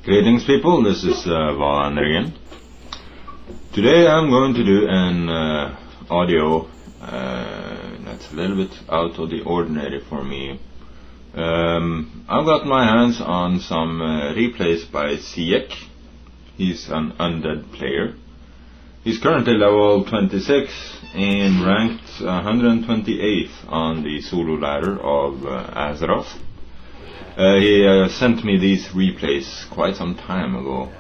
Greetings people, this is Vaulander again. Today I'm going to do an audio that's a little bit out of the ordinary for me. I've got my hands on some replays by Siec. He's an undead player. He's currently level 26 and ranked 128th on the solo ladder of Azeroth. He sent me these replays quite some time ago.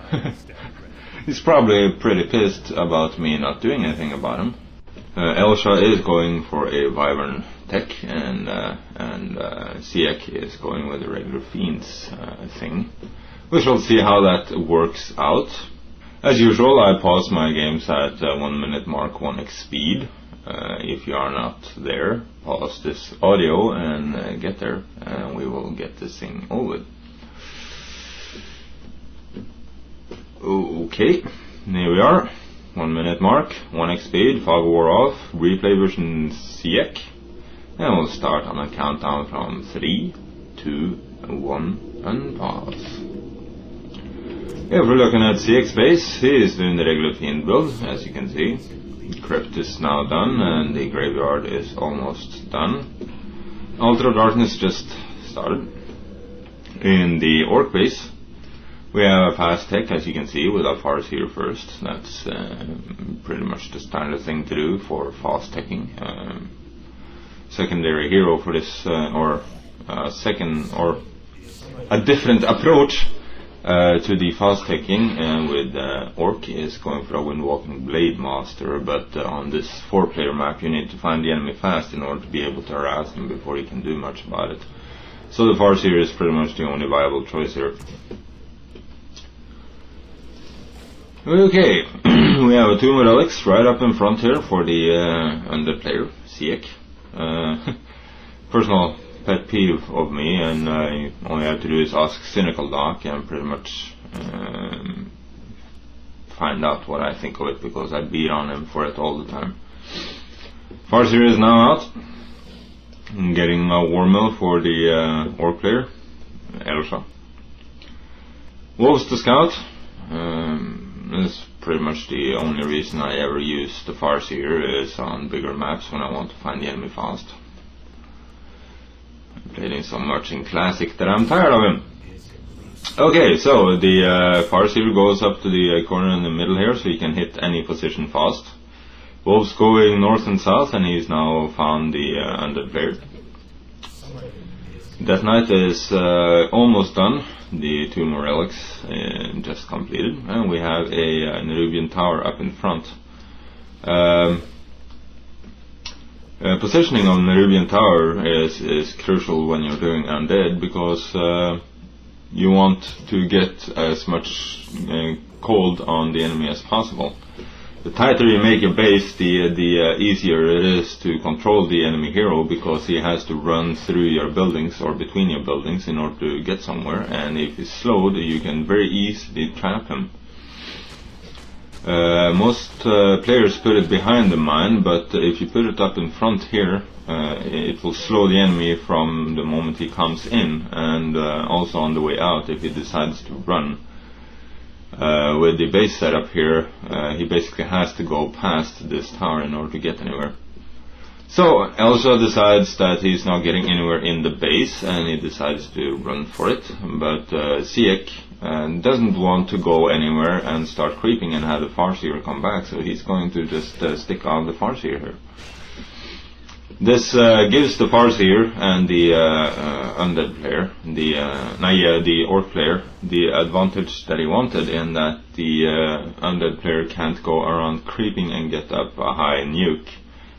He's probably pretty pissed about me not doing anything about him. Elsha is going for a Wyvern tech, and Siec is going with a regular Fiends thing. We shall see how that works out. As usual, I pause my games at 1 minute mark 1x speed. If you are not there, pause this audio and get there, and we will get this thing over. Okay, here we are. 1 minute mark, 1x speed, fog war off, replay version Siec, and we'll start on a countdown from 3, 2, 1, and pause. If we're looking at Siec's base, he is doing the regular Fiend build, as you can see. Crypt is now done, and the graveyard is almost done. Altar of Darkness just started. In the Orc base, we have a fast tech, as you can see, with a Farseer first. That's pretty much the standard thing to do for fast teching. Secondary hero for this, or a different approach to the fast teching with Orc is going for a Windwalking Blade Master, but on this 4-player map you need to find the enemy fast in order to be able to harass him before he can do much about it. So the Farseer is pretty much the only viable choice here. Okay, we have a Tomb of Relics right up in front here for the Undead player, Siec. Personal pet peeve of me, and all you have to do is ask Cynical Doc and pretty much find out what I think of it, because I beat on him for it all the time. Farseer is now out. I'm getting a War Mill for the Orc player, Elsha. Wolves the Scout. This is pretty much the only reason I ever use the Farseer, is on bigger maps when I want to find the enemy fast. Played him so much in Classic that I'm tired of him. Okay, so the Farseer goes up to the corner in the middle here, so you can hit any position fast. Wolves going north and south, and he's now found the Undead player. Death Knight is almost done. The 2 more relics just completed, and we have a Nerubian Tower up in front. Positioning of Nerubian Tower is crucial when you're doing Undead, because you want to get as much cold on the enemy as possible. The tighter you make your base, the easier it is to control the enemy hero, because he has to run through your buildings or between your buildings in order to get somewhere, and if he's slowed you can very easily trap him. Most players put it behind the mine, but if you put it up in front here, it will slow the enemy from the moment he comes in, and also on the way out if he decides to run. With the base setup here, he basically has to go past this tower in order to get anywhere. So Elsha decides that he's not getting anywhere in the base, and he decides to run for it, but Siec doesn't want to go anywhere and start creeping and have the Farseer come back, so he's going to just stick on the Farseer here. This gives the Farseer and the Undead player, the Orc player, the advantage that he wanted, in that the Undead player can't go around creeping and get up a high nuke,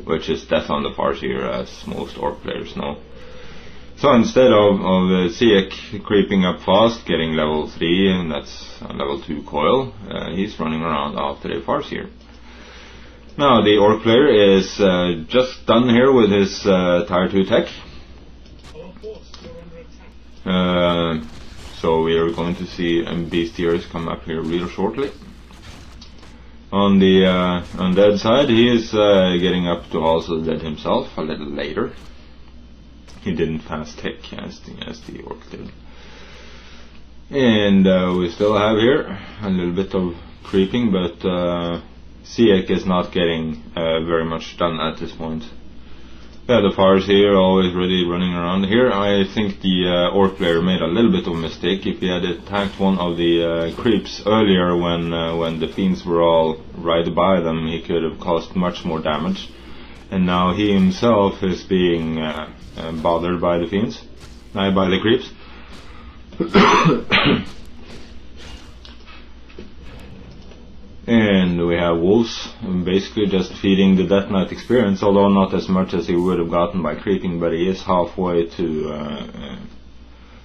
which is death on the Farseer, as most Orc players know. So instead of Siec creeping up fast, getting level 3, and that's a level 2 coil, he's running around after the Farseer. Now the Orc player is just done here with his Tier 2 tech. So we are going to see Bestiaries come up here real shortly. On the Undead side, he is getting up to also dead himself a little later. He didn't fast tech as the Orc did. And we still have here a little bit of creeping, but Siec is not getting very much done at this point. Yeah, the fires here always ready running around. Here I think the orc player made a little bit of a mistake. If he had attacked one of the creeps earlier when the fiends were all right by them, he could have caused much more damage. And now he himself is being bothered by the fiends, by the creeps. And we have wolves basically just feeding the Death Knight experience, although not as much as he would have gotten by creeping, but he is halfway to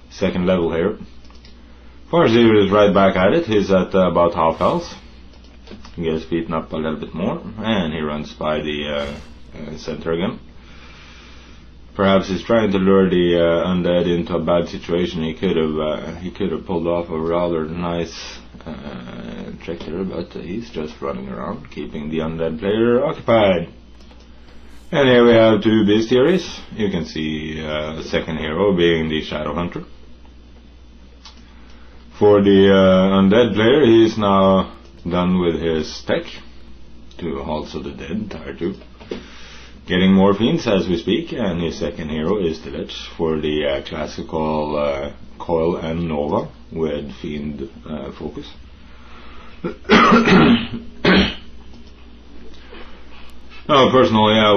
second level here. Farseer is right back at it. He's at about half health. He gets beaten up a little bit more, and he runs by the center again. Perhaps he's trying to lure the undead into a bad situation. He could have pulled off a rather nice trick here, but he's just running around, keeping the undead player occupied. And here we have two bestiaries. You can see the second hero being the Shadow Hunter. For the undead player, he's now done with his tech to also the dead, Tier 2. Getting more fiends as we speak, and his second hero is the Lich for the classical Coil and Nova with fiend focus. Now, personally, I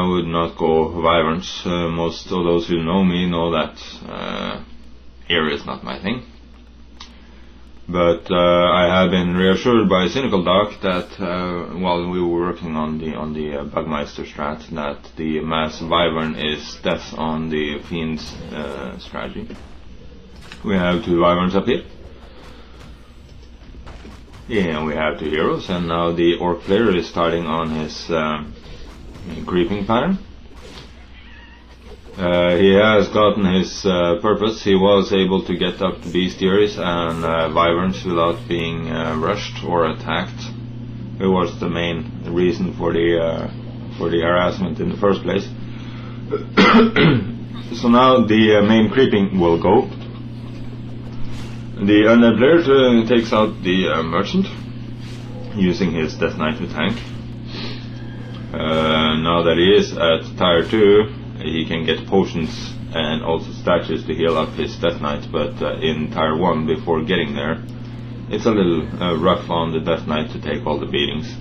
would not go Wyverns. Most of those who know me know that here is not my thing. But I have been reassured by Cynical Doc that while we were working on the Bugmeister strat, that the mass Wyvern is death on the Fiend's strategy. We have two Wyverns up here. Yeah, we have two heroes, and now the Orc player is starting on his creeping pattern. He has gotten his purpose. He was able to get up the bestiaries and wyverns without being rushed or attacked. It was the main reason for the harassment in the first place. So now the main creeping will go. The undead player takes out the merchant using his Death Knight to tank. Now that he is at Tier 2, he can get potions and also statues to heal up his Death Knight, but in Tier 1, before getting there, it's a little rough on the Death Knight to take all the beatings.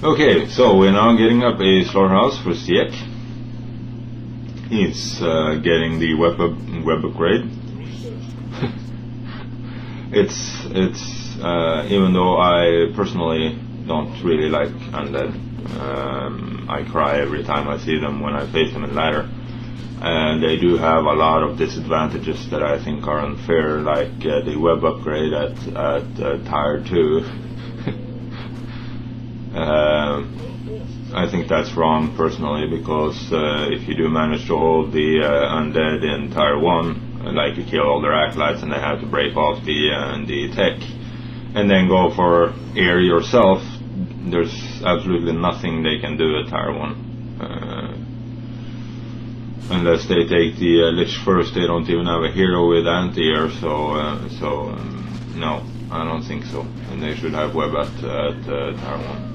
Okay, so we're now getting up a slaughterhouse for Siec. He's getting the web upgrade. It's even though I personally don't really like undead. I cry every time I see them when I face them in ladder, and they do have a lot of disadvantages that I think are unfair, like the web upgrade at Tier 2. I think that's wrong personally, because if you do manage to hold the undead in Tier 1, like you kill all their acolytes and they have to break off the tech and then go for air yourself, there's absolutely nothing they can do at Tier 1. Unless they take the Lich first, they don't even have a hero with anti-air, so no, I don't think so. And they should have web at Tier 1.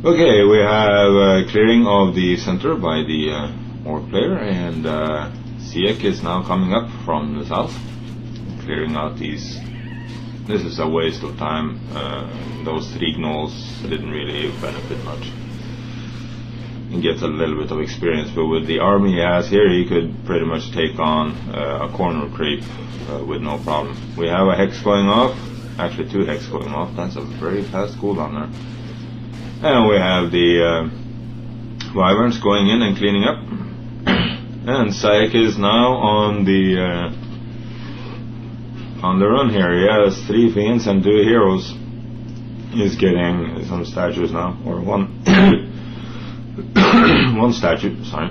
Okay, we have clearing of the center by the Orc player, and Siec is now coming up from the south, clearing out these. This is a waste of time. Those 3 gnolls didn't really benefit much. He gets a little bit of experience, but with the army he has here, he could pretty much take on a corner creep with no problem. We have a hex going off, actually 2 hex going off. That's a very fast cooldown there. And we have the wyverns going in and cleaning up. And Siec is now on the run here. He has 3 fiends and 2 heroes. He's getting some statues now, or one one statue, sorry.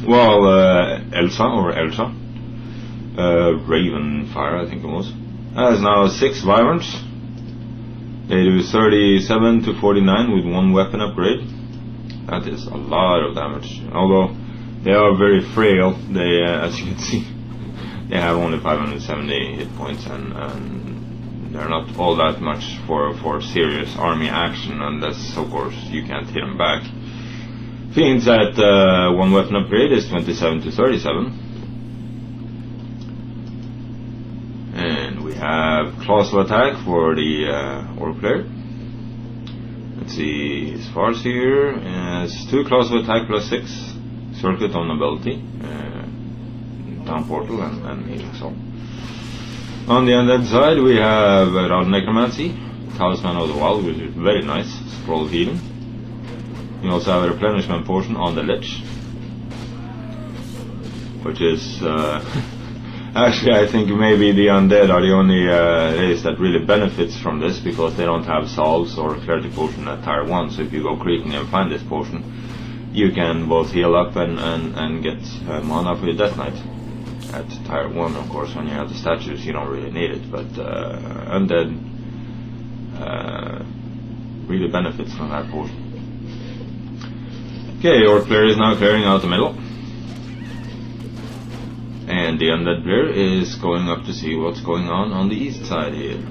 Well, Elsa, Ravenfire I think it was, has now 6 wyverns. They do 37 to 49 with 1 weapon upgrade. That is a lot of damage. Although They are very frail. They, as you can see, they have only 570 hit points, and they're not all that much for serious army action, unless, of course, you can't hit them back. Fiends at one weapon upgrade is 27 to 37. And we have claws of attack for the Orc player. Let's see, his farce here has 2 claws of attack plus 6, circuit on ability, town portal and healing soul. On the undead side we have Round Necromancy, Talisman of the Wild, which is very nice, scroll of healing. You also have a replenishment potion on the Lich, which is actually, I think maybe the undead are the only race that really benefits from this, because they don't have salves or clarity potion at tier 1. So if you go creeping and find this potion, you can both heal up and get mana for your Death Knight. At tier 1, of course, when you have the statues, you don't really need it, but undead really benefits from that potion. Okay, Orc player is now clearing out the middle. And the undead player is going up to see what's going on the east side here.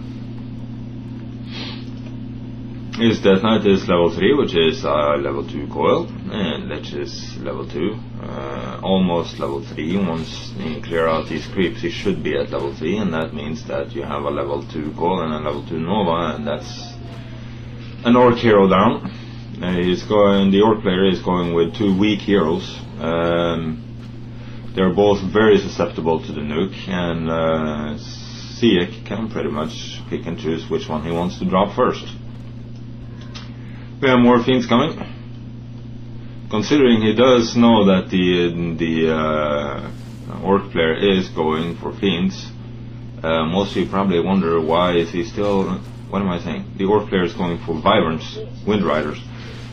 His Death Knight is level 3, which is level 2 coil, and Lich is level 2, almost level 3. Once you clear out these creeps, he should be at level 3, and that means that you have a level 2 coil and a level 2 Nova, and that's an Orc hero down. The Orc player is going with 2 weak heroes. They're both very susceptible to the nuke, and Siec can pretty much pick and choose which one he wants to drop first. We have more fiends coming. Considering he does know that the Orc player is going for fiends, most of you probably wonder why is he still... What am I saying? The Orc player is going for Wyverns, Windriders.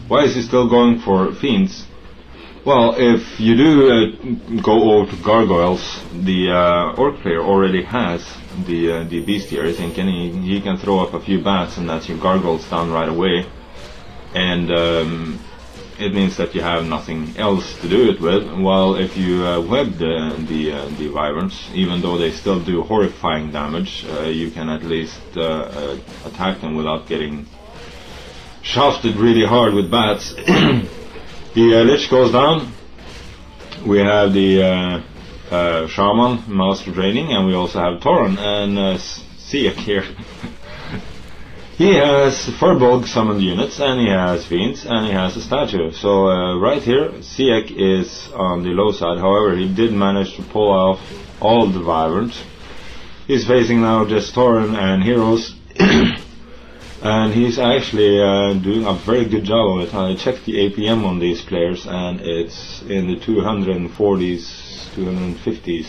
Why is he still going for fiends? Well, if you do go over to gargoyles, the Orc player already has the bestiary, thinking he can throw up a few bats and that's your gargoyles down right away. And it means that you have nothing else to do it with. While if you web the Wyverns, even though they still do horrifying damage, you can at least attack them without getting shafted really hard with bats. The Lich goes down. We have the Shaman, Master Training, and we also have Tauren and Siec here. He has Furbolg summoned units, and he has fiends, and he has a statue. So right here, Siec is on the low side. However, he did manage to pull off all the Wyverns. He's facing now just Tauren and heroes. And he's actually doing a very good job of it. I checked the APM on these players, and it's in the 240s, 250s.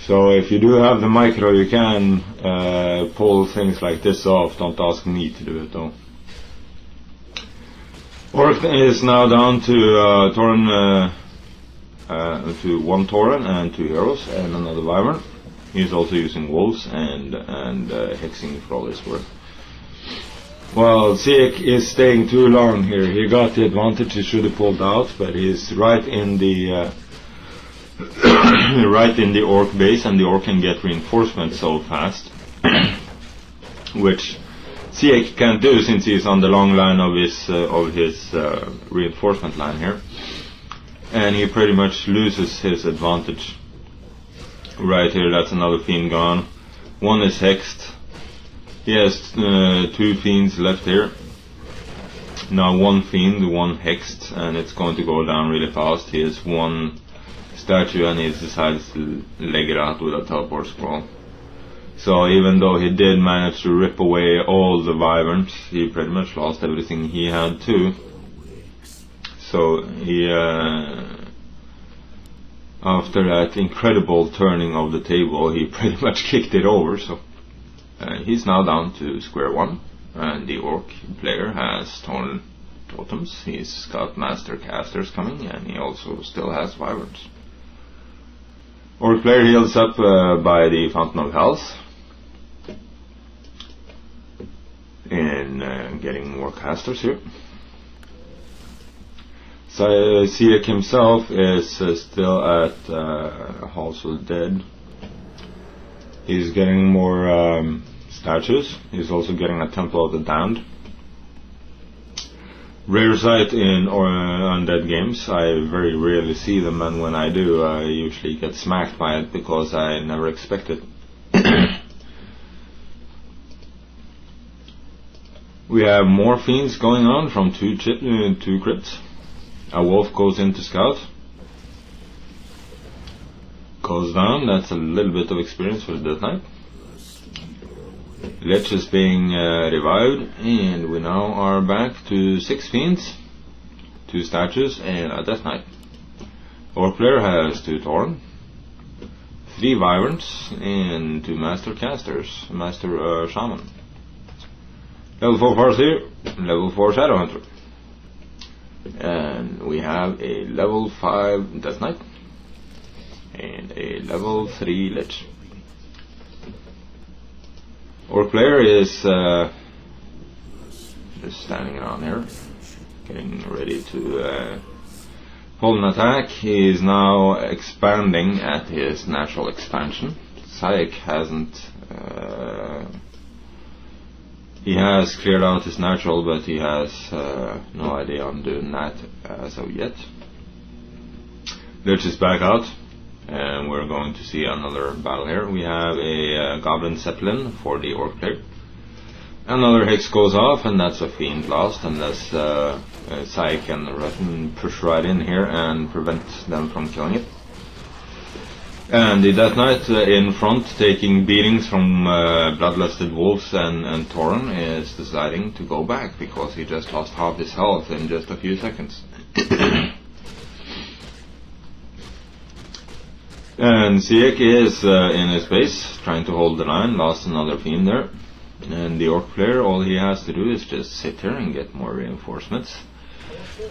So if you do have the micro, you can pull things like this off. Don't ask me to do it though. Orc is now down to Tauren, to 1 Tauren and 2 heroes and another Wyvern. He's also using wolves and hexing for all his worth. Well, Siec is staying too long here. He got the advantage he should have pulled out, but he's right in the right in the Orc base, and the Orc can get reinforcements so fast, which Siec can't do since he's on the long line of his reinforcement line here, and he pretty much loses his advantage. Right here, that's another fiend gone. One is hexed. He has 2 fiends left here. Now 1 fiend, 1 hexed, and it's going to go down really fast. He has 1 statue and he decides to leg it out with a teleport scroll. So even though he did manage to rip away all the Wyverns, he pretty much lost everything he had too. So he, after that incredible turning of the table, he pretty much kicked it over. So he's now down to square 1, and the Orc player has Tonal Totems. He's got Master Casters coming, and he also still has Wyverns. Orc player heals up by the Fountain of Health, and getting more casters here. So Siec himself is still at Halls of the Dead. He's getting more statues. He's also getting a Temple of the Damned. Rare sight in undead games. I very rarely see them, and when I do, I usually get smacked by it because I never expect it. We have more fiends going on from two crypts. A wolf goes into scout. Goes down. That's a little bit of experience for the Death Knight. Lich is being revived, and we now are back to 6 fiends, 2 statues, and a Death Knight. Orc player has 2 Tauren, 3 Wyverns, and 2 Master Casters, Master Shaman. Level 4 Farseer, level 4 Shadowhunter. And we have a level 5 Death Knight, and a level 3 Lich. Orc player is just standing around here, getting ready to hold an attack. He is now expanding at his natural expansion. Siec hasn't. He has cleared out his natural, but he has no idea on doing that as of yet. Lich is back out. And we're going to see another battle here. We have a Goblin Zeppelin for the Orc player. Another Hex goes off, and that's a Fiend lost, unless Siec can push right in here and prevent them from killing it. And the Death Knight in front, taking beatings from bloodlusted wolves and Tauren, is deciding to go back because he just lost half his health in just a few seconds. And Siec is in his base, trying to hold the line, lost another fiend there. And the Orc player, all he has to do is just sit here and get more reinforcements.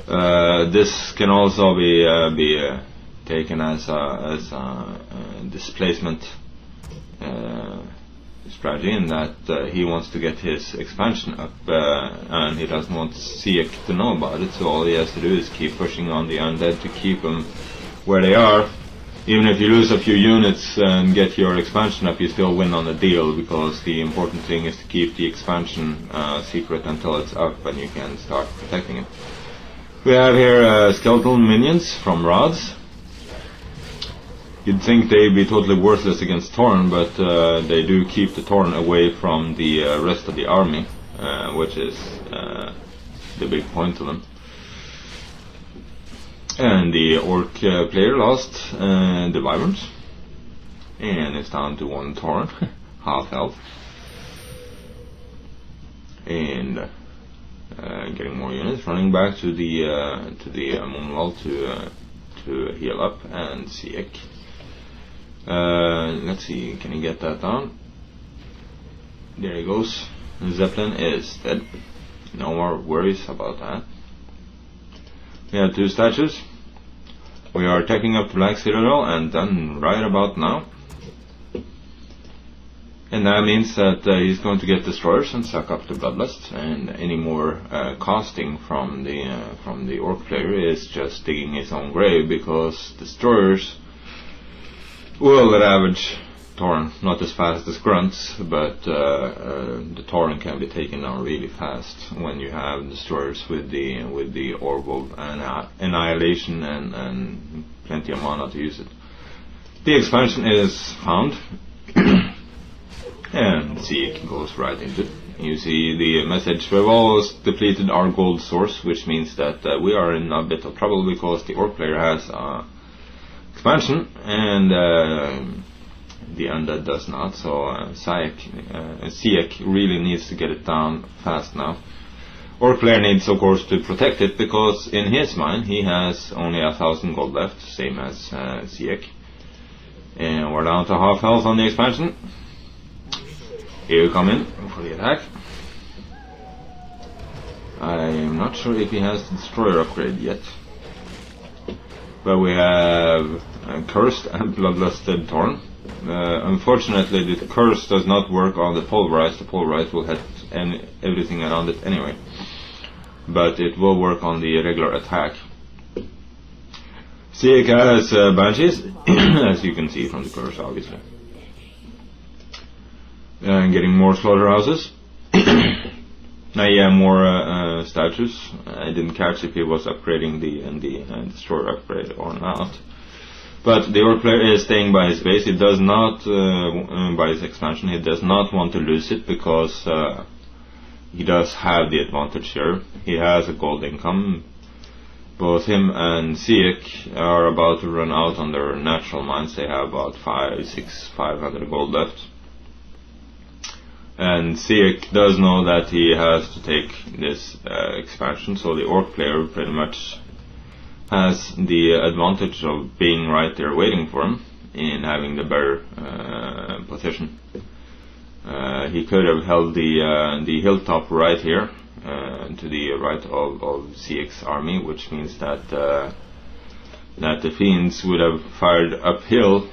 This can also be taken as a displacement strategy, in that he wants to get his expansion up, and he doesn't want Siec to know about it, so all he has to do is keep pushing on the undead to keep them where they are. Even if you lose a few units and get your expansion up, you still win on the deal, because the important thing is to keep the expansion secret until it's up and you can start protecting it. We have here skeletal minions from rods. You'd think they'd be totally worthless against Tauren, but they do keep the Tauren away from the rest of the army, which is the big point to them. And the Orc player lost the Wyverns, and it's down to 1 Tauren, half health, and getting more units, running back to the Moonwell to heal up, and Siec. Let's see, can he get that down? There he goes. Zeppelin is dead. No more worries about that. We have 2 statues. We are taking up the Black Citadel, and done right about now. And that means that he's going to get destroyers and suck up the Bloodlust, and any more costing from the Orc player is just digging his own grave, because destroyers will ravage Tauren, not as fast as grunts, but the Tauren can be taken down really fast when you have destroyers with the Orb of Annihilation and plenty of mana to use it. The expansion is found, and Siec goes right into it. You see the message: we've almost depleted our gold source, which means that we are in a bit of trouble, because the Orc player has expansion and the Undead does not, so Siec really needs to get it down fast now. Orc player needs, of course, to protect it, because in his mind he has only 1,000 gold left, same as Siec. And we're down to half health on the expansion. Here we come in for the attack. I'm not sure if he has the destroyer upgrade yet, but we have Cursed and Bloodlusted Tauren. Unfortunately, the curse does not work on the pulverized. The pulverized will hit everything around it anyway, but it will work on the regular attack. Siec has Banshees, as you can see from the curse, obviously. And getting more slaughterhouses. Now you have more statues. I didn't catch if he was upgrading the destroyer upgrade or not. But the Orc player is staying by his base. He does not, by his expansion, he does not want to lose it because he does have the advantage here. He has a gold income. Both him and Siec are about to run out on their natural mines. They have about 500 gold left. And Siec does know that he has to take this expansion, so the Orc player pretty much has the advantage of being right there waiting for him in having the better position. He could have held the hilltop right here to the right of Siec's army, which means that the Fiends would have fired uphill,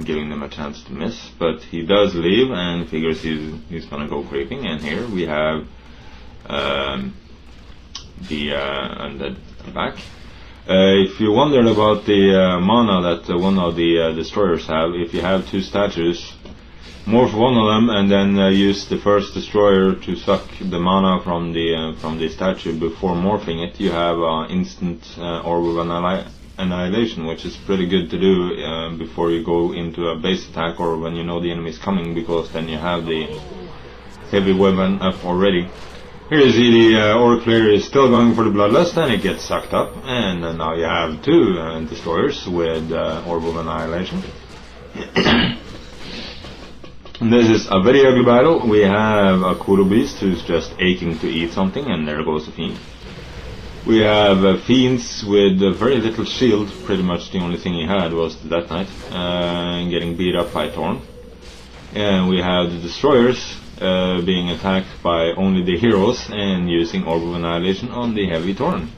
giving them a chance to miss. But he does leave and figures he's gonna go creeping. And here we have the Undead back. If you wondered about the mana that one of the destroyers have, if you have two statues, morph one of them and then use the first destroyer to suck the mana from the statue before morphing it, you have instant Orb of Annihilation, which is pretty good to do before you go into a base attack or when you know the enemy is coming, because then you have the heavy weapon up already. Here you see the Orc player is still going for the Bloodlust, and it gets sucked up, and now you have two destroyers with Orb of Annihilation. This is a very ugly battle. We have a Kudo Beast who's just aching to eat something, and there goes the Fiend. We have Fiends with very little shield. Pretty much the only thing he had was the Death Knight, getting beat up by Tauren. And we have the destroyers being attacked by only the heroes and using Orb of Annihilation on the heavy Tauren.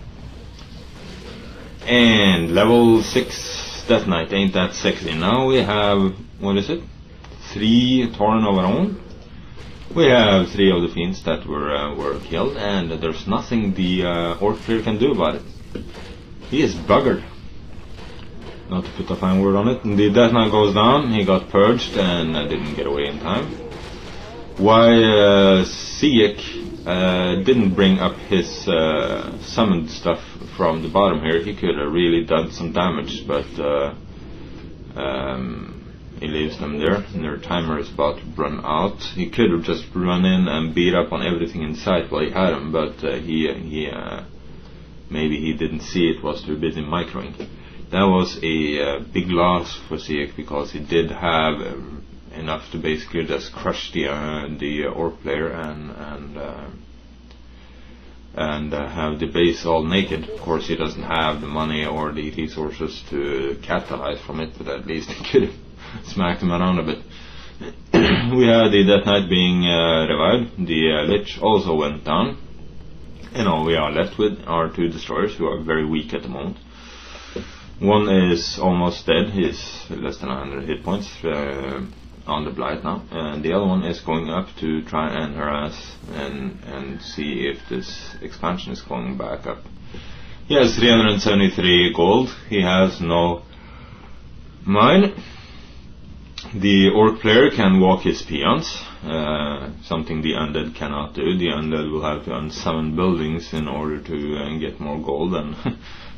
And level 6 Death Knight, ain't that sexy. Now we have, what is it? 3 Tauren of our own. We have 3 of the Fiends that were killed, and there's nothing the Orc player can do about it. He is buggered. Not to put a fine word on it. And the Death Knight goes down, he got purged and didn't get away in time. Why Siec didn't bring up his summoned stuff from the bottom here, he could have really done some damage, but he leaves them there, and their timer is about to run out. He could have just run in and beat up on everything in sight while he had them, but maybe he didn't see it, was too busy microing. That was a big loss for Siec, because he did have enough to basically just crush the Orc player and have the base all naked. Of course, he doesn't have the money or the resources to capitalize from it, but at least he could have smacked him around a bit. We had the Death Knight being revived. The Lich also went down. And all we are left with are 2 destroyers who are very weak at the moment. One is almost dead. He's less than 100 hit points on the Blight now. And the other one is going up to try and harass and see if this expansion is going back up. He has 373 gold. He has no mine. The Orc player can walk his peons, something the Undead cannot do. The Undead will have to unsummon buildings in order to get more gold, and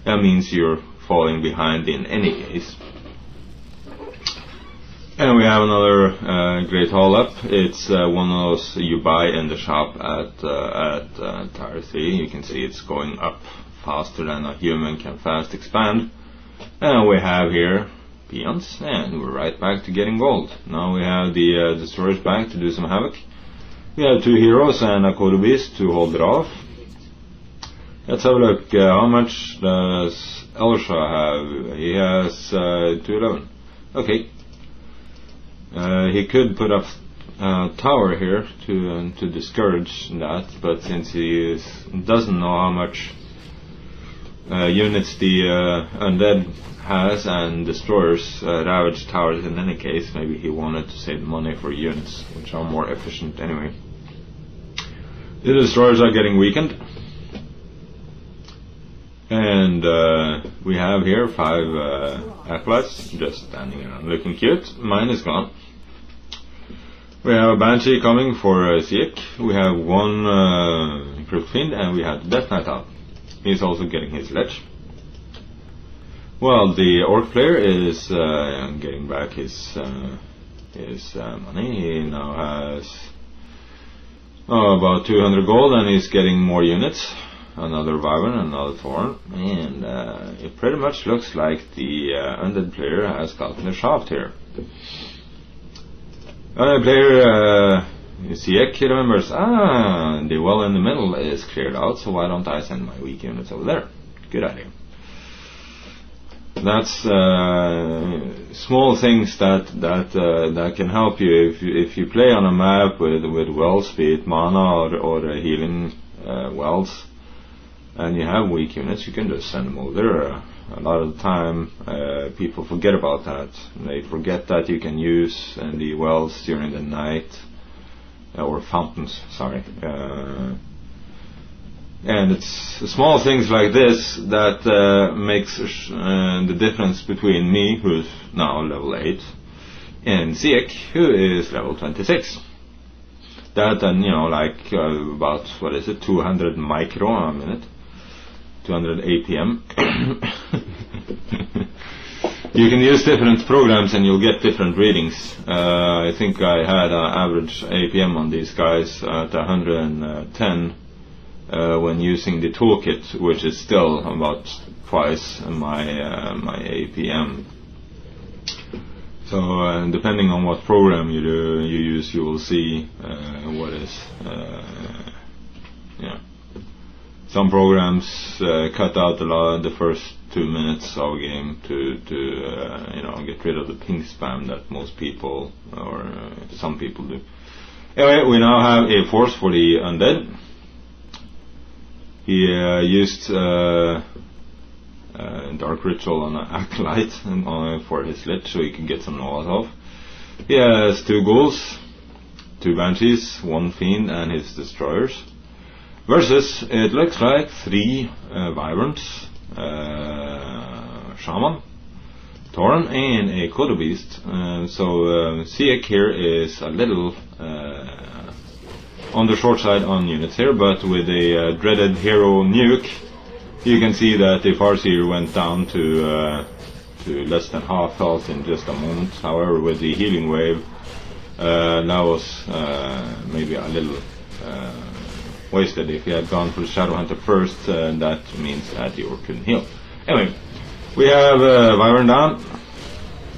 that means you're falling behind in any case. And we have another great haul up. It's one of those you buy in the shop at Tier 3. You can see it's going up faster than a human can fast expand. And we have here peons, and we're right back to getting gold. Now we have the destroyers back to do some havoc. We have 2 heroes and a Kudo Beast to hold it off. Let's have a look. How much does Elisha have? He has 211. Okay. He could put up a tower here to discourage that, but since he doesn't know how much units the Undead has and destroyers ravage towers in any case, maybe he wanted to save money for units, which are more efficient anyway. The destroyers are getting weakened, And we have here 5 acolytes just standing around looking cute. Mine is gone. We have a Banshee coming for Siec. We have 1 Orc Fiend, and we have the Death Knight out. He's also getting his ledge. Well, the Orc player is getting back his money. He now has about 200 gold, and he's getting more units. Another Wyvern, another Tauren, and it pretty much looks like the Undead player has gotten a shaft here. Undead player Siec remembers, the well in the middle is cleared out, so why don't I send my weak units over there? Good idea. That's small things that can help you if you play on a map with wells, be it mana or healing wells, and you have weak units. You can just send them over there. A lot of the time people forget about that. They forget that you can use the wells during the night, or fountains, sorry. And it's small things like this that makes the difference between me, who's now level 8, and Siec, who is level 26. That, and like about, 200 micro a minute, 200 APM. You can use different programs and you'll get different readings. I think I had an average APM on these guys at 110 when using the toolkit, which is still about twice my APM. So depending on what program you use, you will see what is Some programs cut out a lot of the first 2 minutes of a game to get rid of the ping spam that most people or some people do. Anyway, we now have a force for the Undead. He used Dark Ritual on an Acolyte for his lit, so he can get some Novas off. He has 2 ghouls, 2 Banshees, 1 Fiend, and his Destroyers. Versus, it looks like 3 Wyverns, Shaman, Tauren, and a Kodo Beast. So Siec here is a little on the short side on units here, but with a dreaded hero nuke, you can see that the Farseer went down to less than half health in just a moment. However, with the healing wave, that was maybe a little wasted. If he had gone for the Shadowhunter first, that means that the Orc couldn't heal. Anyway, we have Wyvern down,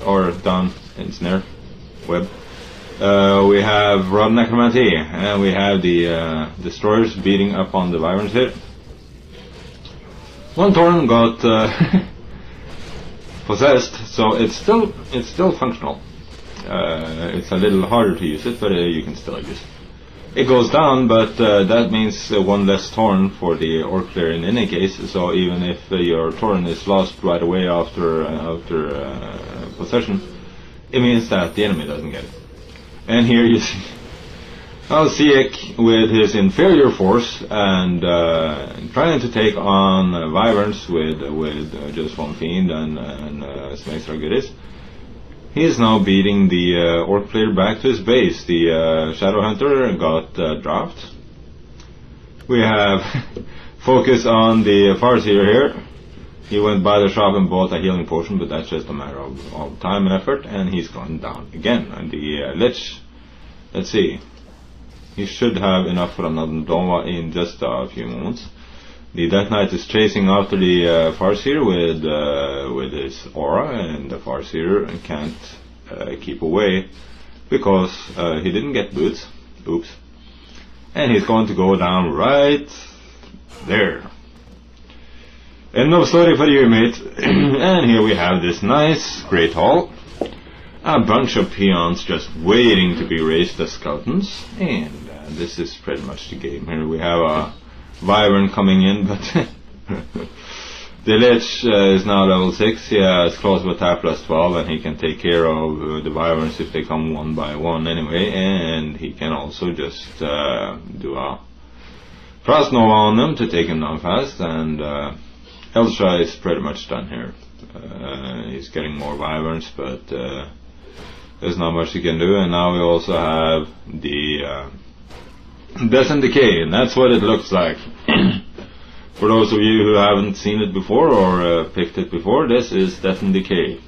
or down in snare, web. We have Rod Necromancy, and we have the Destroyers beating up on the Wyverns here. 1 Tauren got possessed, so it's still functional. It's a little harder to use it, but you can still use it. It goes down, but that means 1 less Tauren for the Orc player in any case. So even if your Tauren is lost right away after possession, it means that the enemy doesn't get it. And here you see Siec with his inferior force and trying to take on Wyverns with just 1 Fiend and Snakes are goodies. He is now beating the Orc player back to his base. The Shadowhunter got dropped. We have focus on the Farseer here. He went by the shop and bought a healing potion, but that's just a matter of time and effort, and he's gone down again. And the Lich, let's see, he should have enough for another Nova in just a few moments. The Death Knight is chasing after the Farseer with his aura, and the Farseer can't keep away because he didn't get boots. Oops. And he's going to go down right there. End of story for you, mate. And here we have this nice Great Hall. A bunch of peons just waiting to be raised as skeletons. And this is pretty much the game. Here we have a Wyvern coming in, but the Lich is now level 6. He has Close Attack plus 12, and he can take care of the Wyverns if they come 1 by 1 anyway. And he can also just do a Frost Nova on them to take him down fast, and Elsha is pretty much done here. He's getting more wyverns, but there's not much he can do. And now we also have the Death and Decay, and that's what it looks like. For those of you who haven't seen it before or picked it before, this is Death and Decay.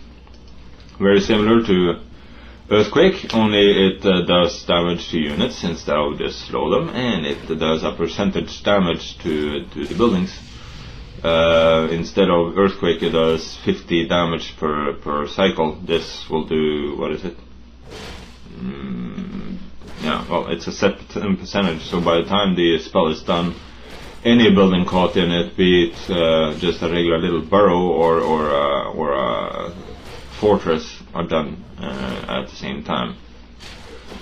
Very similar to Earthquake, only it does damage to units instead of just slow them, and it does a percentage damage to the buildings. Instead of Earthquake, it does 50 damage per cycle. This will do, what is it? Yeah, well, it's a set percentage, so by the time the spell is done, any building caught in it, be it just a regular little burrow or a fortress, are done at the same time.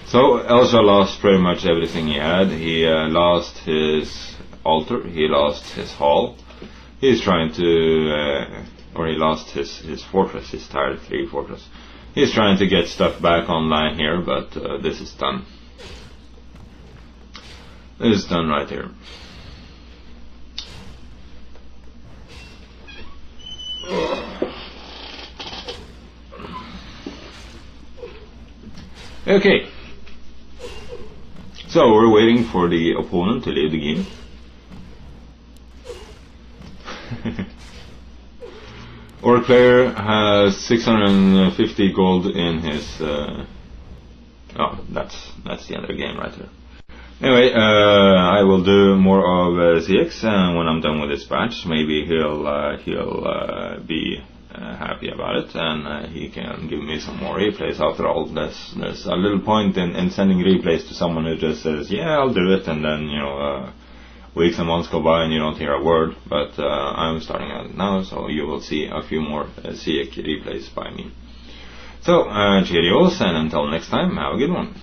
So Elsha lost pretty much everything he had. He lost his altar, he lost his hall. He's trying to, or he lost his fortress, his tier 3 fortress. He's trying to get stuff back online here, but this is done. This is done right here. Okay, so we're waiting for the opponent to leave the game. Orc player has 650 gold in his. Oh, that's the end of the game right there. Anyway, I will do more of Siec, and when I'm done with this batch, maybe he'll be happy about it, and he can give me some more replays. After all, there's a little point in sending replays to someone who just says, yeah, I'll do it, and then, you know, weeks and months go by and you don't hear a word. But I'm starting out now, so you will see a few more Siec replays by me. So, cheerios, and until next time, have a good one.